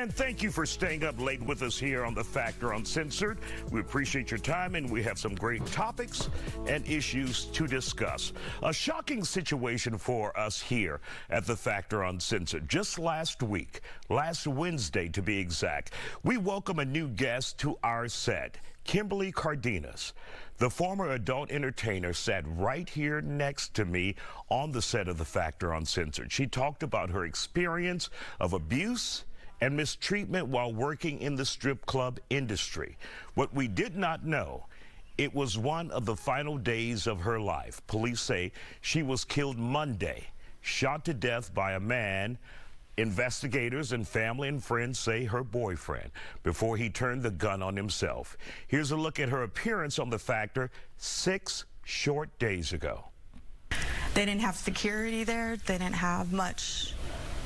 And thank you for staying up late with us here on The Factor Uncensored. We appreciate your time, and we have some great topics and issues to discuss. A shocking situation for us here at The Factor Uncensored. Just last week, last Wednesday to be exact, we welcome a new guest to our set, Kimberly Cardenas. The former adult entertainer sat right here next to me on the set of The Factor Uncensored. She talked about her experience of abuse and mistreatment while working in the strip club industry. What we did not know, it was one of the final days of her life. Police say she was killed Monday, shot to death by a man. Investigators and family and friends say her boyfriend, before he turned the gun on himself. Here's a look at her appearance on The Factor 6 short days ago. They didn't have security there. They didn't have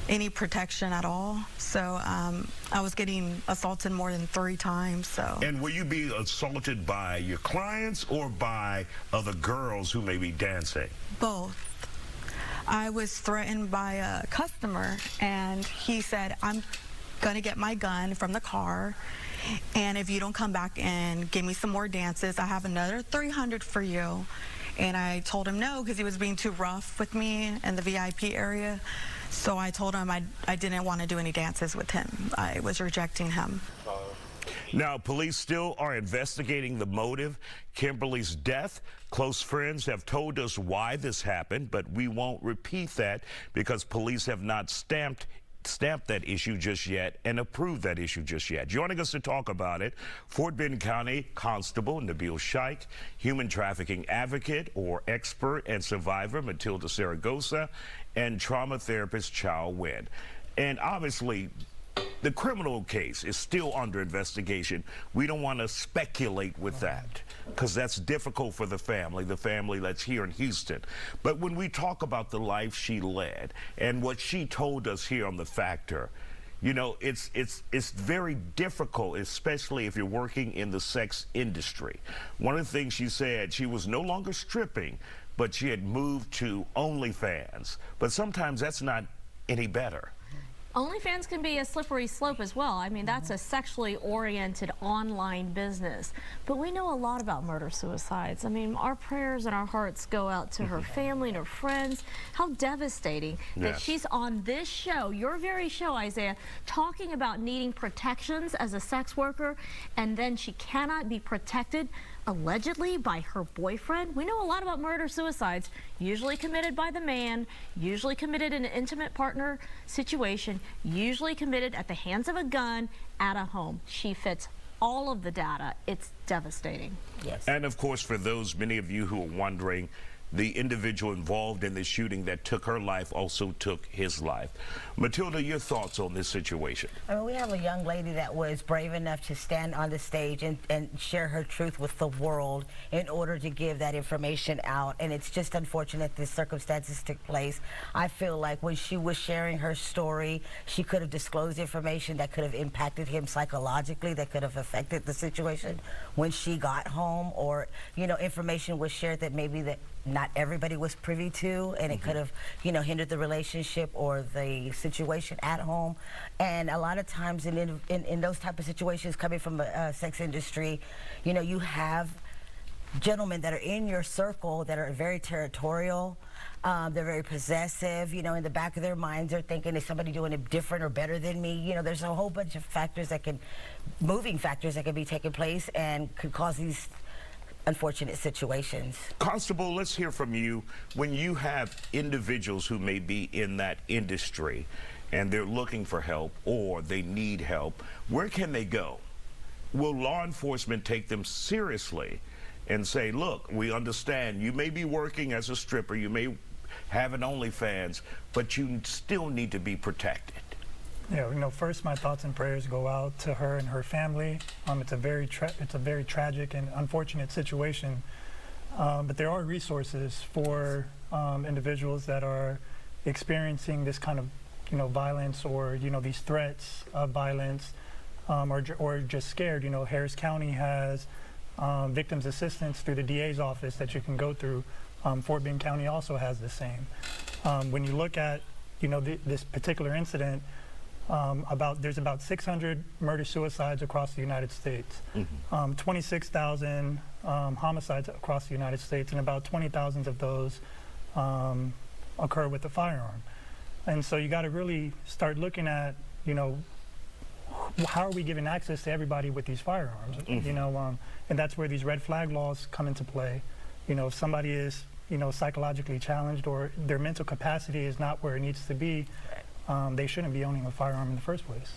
any protection at all. So I was getting assaulted more than 3 times. So. And will you be assaulted by your clients or by other girls who may be dancing? Both. I was threatened by a customer, and he said, I'm gonna get my gun from the car, and if you don't come back and give me some more dances, I have another 300 for you. And I told him no, because he was being too rough with me in the VIP area. So I told him I didn't want to do any dances with him. I was rejecting him. Now, police still are investigating the motive, Kimberly's death. Close friends have told us why this happened, but we won't repeat that because police have not stamped that issue just yet and approved that issue just yet. Joining us to talk about it, Fort Bend County Constable Nabil Shaikh, human trafficking advocate or expert and survivor Matilda Saragosa, and trauma therapist Chow Wynn. And obviously, the criminal case is still under investigation. We don't want to speculate with that because that's difficult for the family that's here in Houston. But when we talk about the life she led and what she told us here on The Factor, you know, it's very difficult, especially if you're working in the sex industry. One of the things she said, she was no longer stripping, but she had moved to OnlyFans. But sometimes that's not any better. OnlyFans can be a slippery slope as well. I mean, that's a sexually oriented online business. But we know a lot about murder-suicides. I mean, our prayers and our hearts go out to her family and her friends. How devastating that she's on this show, your very show, Isaiah, talking about needing protections as a sex worker, and then she cannot be protected allegedly by her boyfriend. We know a lot about murder-suicides, usually committed by the man, usually committed in an intimate partner situation, usually committed at the hands of a gun at a home. She fits all of the data. It's devastating. Yes. And of course, for those, many of you who are wondering, the individual involved in the shooting that took her life also took his life. Matilda, your thoughts on this situation? I mean, we have a young lady that was brave enough to stand on the stage and share her truth with the world in order to give that information out. And it's just unfortunate the circumstances took place. I feel like when she was sharing her story, she could have disclosed information that could have impacted him psychologically, that could have affected the situation when she got home, or, you know, information was shared that maybe that not everybody was privy to, and it could have, you know, hindered the relationship or the situation at home. And a lot of times in those type of situations, coming from a sex industry, you know, you have gentlemen that are in your circle that are very territorial. They're very possessive. You know, in the back of their minds, they're thinking, is somebody doing it different or better than me? You know, there's a whole bunch of factors that can, moving factors that can be taking place and could cause these unfortunate situations. Constable, let's hear from you. When you have individuals who may be in that industry and they're looking for help or they need help, where can they go? Will law enforcement take them seriously and say, look, we understand you may be working as a stripper, you may have an OnlyFans, but you still need to be protected? Yeah, you know, first my thoughts and prayers go out to her and her family. It's a very tragic and unfortunate situation, but there are resources for individuals that are experiencing this kind of, you know, violence, or, you know, these threats of violence, or just scared. You know, Harris County has victims assistance through the DA's office that you can go through. Fort Bend County also has the same. When you look at, you know, this particular incident, there's about 600 murder-suicides across the United States, 26,000 homicides across the United States, and about 20,000 of those occur with a firearm. And so you got to really start looking at, you know, how are we giving access to everybody with these firearms? You know, and that's where these red flag laws come into play. You know, if somebody is, you know, psychologically challenged or their mental capacity is not where it needs to be, they shouldn't be owning a firearm in the first place.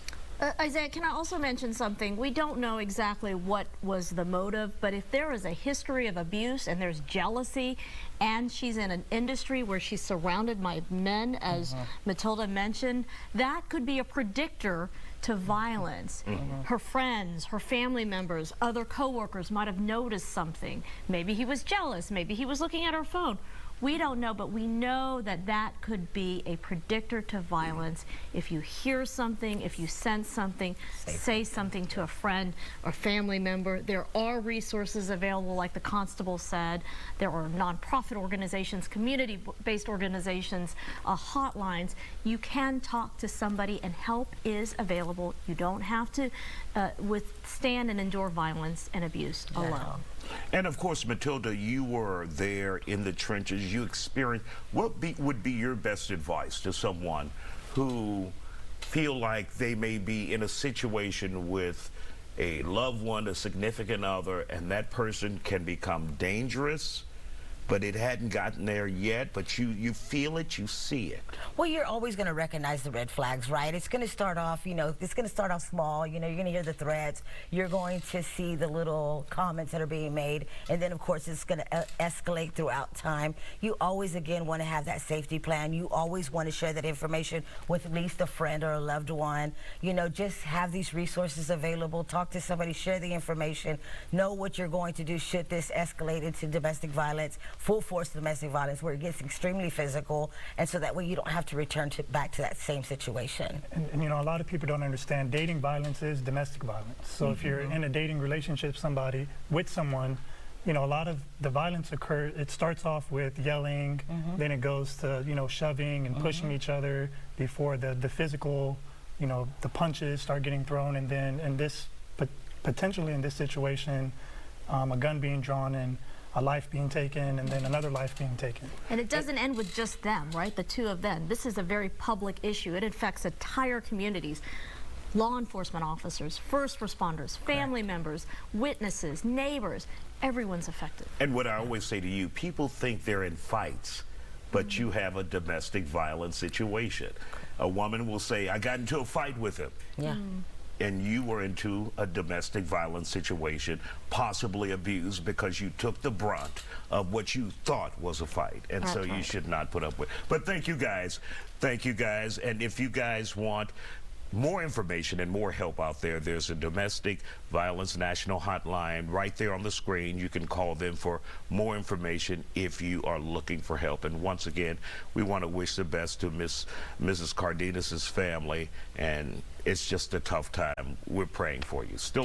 Isaiah, can I also mention something? We don't know exactly what was the motive, but if there is a history of abuse and there's jealousy and she's in an industry where she's surrounded by men, as Matilda mentioned, that could be a predictor to violence. Her friends, her family members, other coworkers might have noticed something. Maybe he was jealous, maybe he was looking at her phone. We don't know, but we know that that could be a predictor to violence. If you hear something, if you sense something, say something to a friend or family member. There are resources available, like the constable said. There are nonprofit organizations, community-based organizations, hotlines. You can talk to somebody and help is available. You don't have to withstand and endure violence and abuse alone. And of course, Matilda, you were there in the trenches. You experienced. What would be your best advice to someone who feel like they may be in a situation with a loved one, a significant other, and that person can become dangerous, but it hadn't gotten there yet, but you feel it, you see it? Well, you're always going to recognize the red flags, right? It's going to start off, you know, it's going to start off small. You know, you're going to hear the threats. You're going to see the little comments that are being made. And then, of course, it's going to escalate throughout time. You always, again, want to have that safety plan. You always want to share that information with at least a friend or a loved one. You know, just have these resources available. Talk to somebody, share the information. Know what you're going to do should this escalate into domestic violence, full force domestic violence, where it gets extremely physical, and so that way you don't have to return back to that same situation. And you know, a lot of people don't understand dating violence is domestic violence. So if you're in a dating relationship with someone, you know, a lot of the violence occurs, it starts off with yelling, then it goes to, you know, shoving and pushing each other before the physical, you know, the punches start getting thrown, and then potentially in this situation, a gun being drawn and a life being taken, and then another life being taken. And it doesn't end with just them, right? The two of them. This is a very public issue. It affects entire communities. Law enforcement officers, first responders, family members, witnesses, neighbors, everyone's affected. And what I always say to you, people think they're in fights, but you have a domestic violence situation. A woman will say, I got into a fight with him. Yeah. And you were into a domestic violence situation, possibly abused, because you took the brunt of what you thought was a fight. And That's so right. you should not put up with. But thank you guys. Thank you guys. And if you guys want more information and more help out there, there's a domestic violence national hotline right there on the screen. You can call them for more information if you are looking for help. And once again, we want to wish the best to Mrs. Cardenas' family, and it's just a tough time. We're praying for you. Still